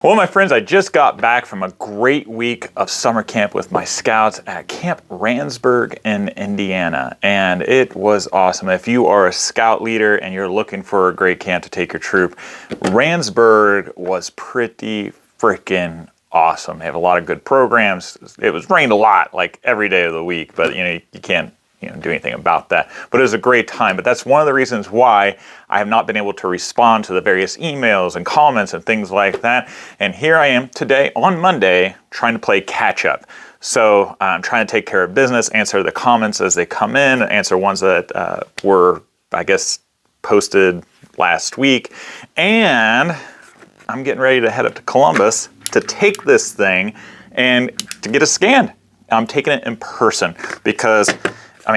Well, my friends, I just got back from a great week of summer camp with my scouts at Camp Randsburg in Indiana, and it was awesome. If you are a scout leader and you're looking for a great camp to take your troop, Randsburg was pretty freaking awesome. They have a lot of good programs. It was rained a lot, like every day of the week, but you can't do anything about that. But it was a great time. But that's one of the reasons why I have not been able to respond to the various emails and comments and things like that. And here I am today on Monday trying to play catch up. So I'm trying to take care of business, answer the comments as they come in, answer ones that were, I guess, posted last week. And I'm getting ready to head up to Columbus to take this thing and to get a scan. I'm taking it in person because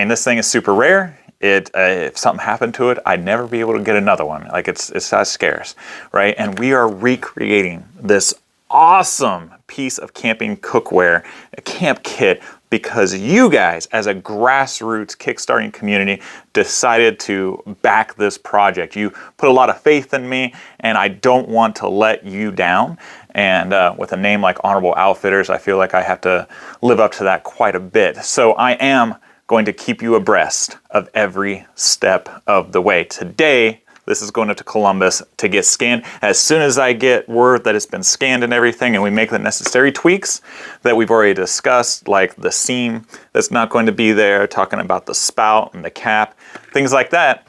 this thing is super rare. If something happened to it, I'd never be able to get another one. Like it's that scarce, right? And we are recreating this awesome piece of camping cookware, a camp kit, because you guys, as a grassroots kickstarting community, decided to back this project. You put a lot of faith in me, and I don't want to let you down. And with a name like Honorable Outfitters, I feel like I have to live up to that quite a bit. So I am going to keep you abreast of every step of the way. Today, this is going up to Columbus to get scanned. As soon as I get word that it's been scanned and everything, and we make the necessary tweaks that we've already discussed, like the seam that's not going to be there, talking about the spout and the cap, things like that,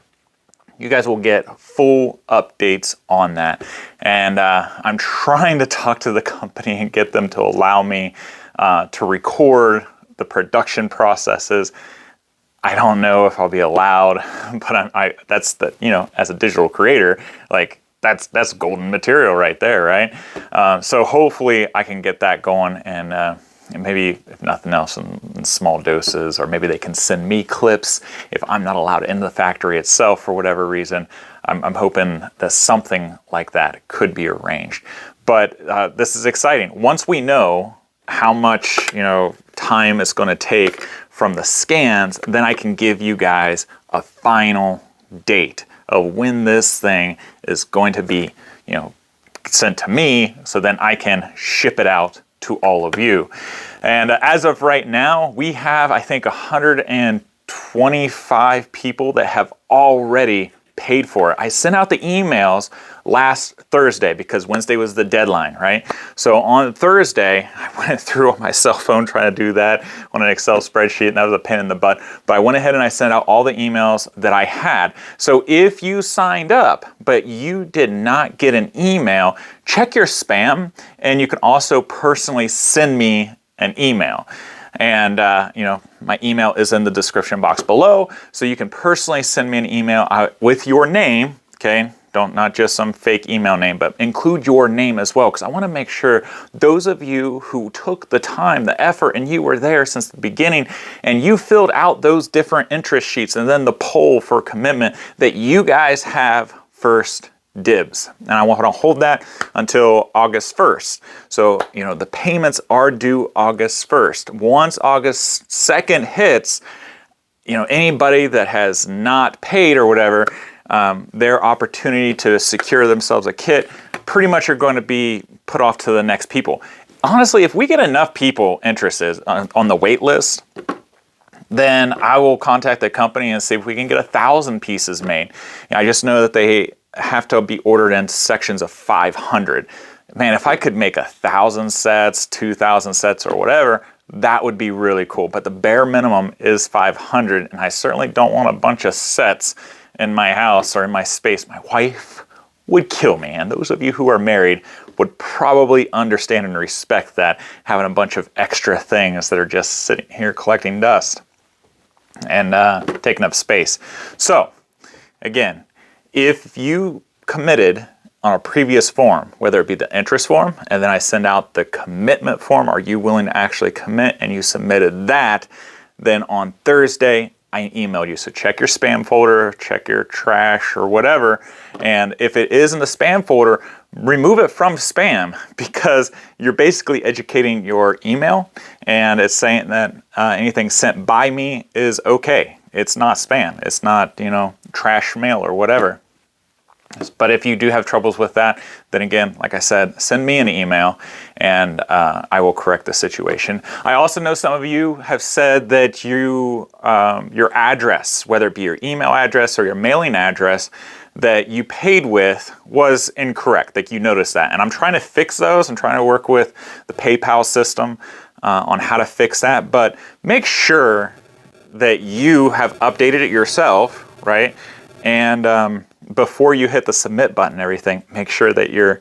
you guys will get full updates on that. And I'm trying to talk to the company and get them to allow me to record the production processes. I don't know if I'll be allowed, but that's as a digital creator, like that's golden material right there, right? So hopefully I can get that going, and maybe if nothing else in small doses, or maybe they can send me clips if I'm not allowed in the factory itself for whatever reason. I'm hoping that something like that could be arranged. But this is exciting. Once we know how much time it's going to take from the scans, then I can give you guys a final date of when this thing is going to be sent to me, so then I can ship it out to all of you. And as of right now, we have, I think, 125 people that have already paid for it. I sent out the emails last Thursday because Wednesday was the deadline, right? So on Thursday, I went through on my cell phone trying to do that on an Excel spreadsheet, and that was a pain in the butt. But I went ahead and I sent out all the emails that I had. So if you signed up, but you did not get an email, check your spam, and you can also personally send me an email. And, my email is in the description box below, so you can personally send me an email with your name, okay? Not just some fake email name, but include your name as well, because I want to make sure those of you who took the time, the effort, and you were there since the beginning, and you filled out those different interest sheets and then the poll for commitment, that you guys have first dibs. And I want to hold that until August 1st. So, the payments are due August 1st. Once August 2nd hits, anybody that has not paid or whatever, their opportunity to secure themselves a kit pretty much are going to be put off to the next people. Honestly, if we get enough people interested on the wait list, then I will contact the company and see if we can get 1,000 pieces made. I just know that they have to be ordered in sections of 500. Man, if I could make 1,000 sets, 2,000 sets, or whatever, that would be really cool. But the bare minimum is 500, and I certainly don't want a bunch of sets in my house or in my space. My wife would kill me, and those of you who are married would probably understand and respect that, having a bunch of extra things that are just sitting here collecting dust and taking up space. So, again, if you committed on a previous form, whether it be the interest form, and then I send out the commitment form, are you willing to actually commit, and you submitted that, then on Thursday, I emailed you. So check your spam folder, check your trash or whatever, and if it is in the spam folder, remove it from spam, because you're basically educating your email, and it's saying that anything sent by me is okay. It's not spam. It's not, trash mail or whatever. But if you do have troubles with that, then again, like I said, send me an email and I will correct the situation. I also know some of you have said that your address, whether it be your email address or your mailing address that you paid with was incorrect, like you noticed that. And I'm trying to fix those. I'm trying to work with the PayPal system on how to fix that. But make sure that you have updated it yourself, right? And before you hit the submit button and everything, make sure that your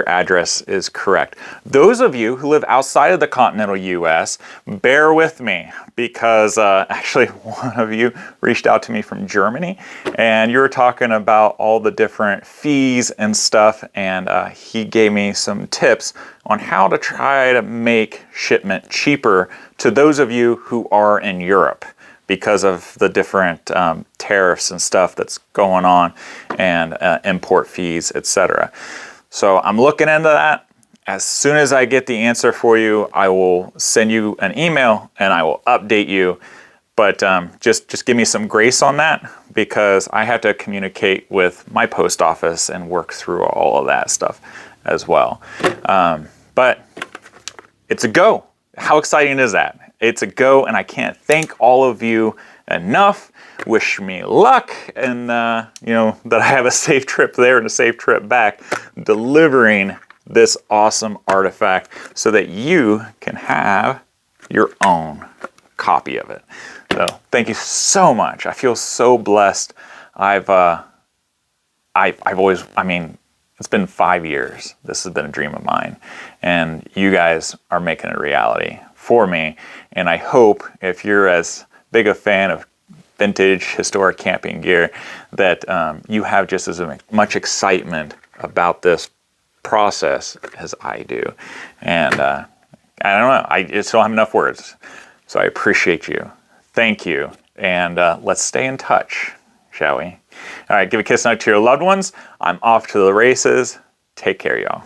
address is correct. Those of you who live outside of the continental US, bear with me because actually one of you reached out to me from Germany and you were talking about all the different fees and stuff, and he gave me some tips on how to try to make shipment cheaper to those of you who are in Europe, because of the different tariffs and stuff that's going on, and import fees, etc. So I'm looking into that. As soon as I get the answer for you, I will send you an email and I will update you. But just give me some grace on that, because I have to communicate with my post office and work through all of that stuff as well. But it's a go. How exciting is that? It's a go, and I can't thank all of you enough. Wish me luck, and that I have a safe trip there and a safe trip back, delivering this awesome artifact so that you can have your own copy of it. So thank you so much. I feel so blessed. I've always, it's been 5 years. This has been a dream of mine, and you guys are making it a reality for me. And I hope if you're as big a fan of vintage historic camping gear that you have just as much excitement about this process as I do. And I don't know, I just don't have enough words. So I appreciate you. Thank you. And let's stay in touch, shall we? All right, give a kiss out to your loved ones. I'm off to the races. Take care, y'all.